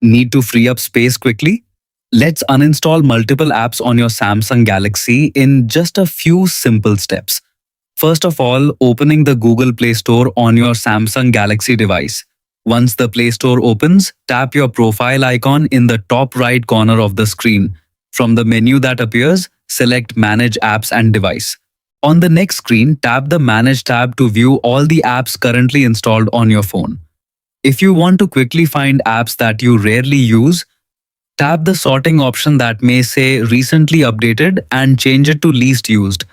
Need to free up space quickly? Let's uninstall multiple apps on your Samsung Galaxy in just a few simple steps. First of all, opening the Google Play Store on your Samsung Galaxy device. Once the Play Store opens, tap your profile icon in the top right corner of the screen. From the menu that appears, select Manage Apps and Device. On the next screen, tap the Manage tab to view all the apps currently installed on your phone. If you want to quickly find apps that you rarely use, tap the sorting option that may say Recently Updated and change it to Least Used.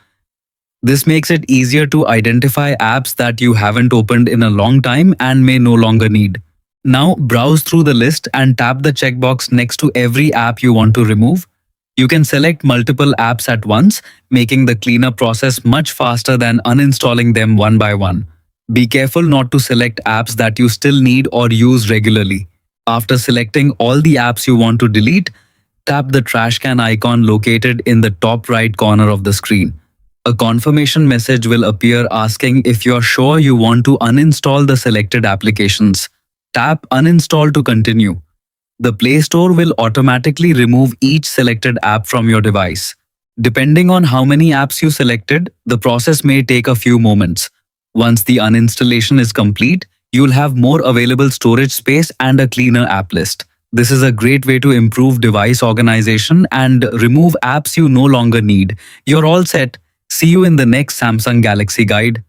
This makes it easier to identify apps that you haven't opened in a long time and may no longer need. Now, browse through the list and tap the checkbox next to every app you want to remove. You can select multiple apps at once, making the cleanup process much faster than uninstalling them one by one. Be careful not to select apps that you still need or use regularly. After selecting all the apps you want to delete, tap the trash can icon located in the top right corner of the screen. A confirmation message will appear asking if you're sure you want to uninstall the selected applications. Tap Uninstall to continue. The Play Store will automatically remove each selected app from your device. Depending on how many apps you selected, the process may take a few moments. Once the uninstallation is complete, you'll have more available storage space and a cleaner app list. This is a great way to improve device organization and remove apps you no longer need. You're all set. See you in the next Samsung Galaxy Guide.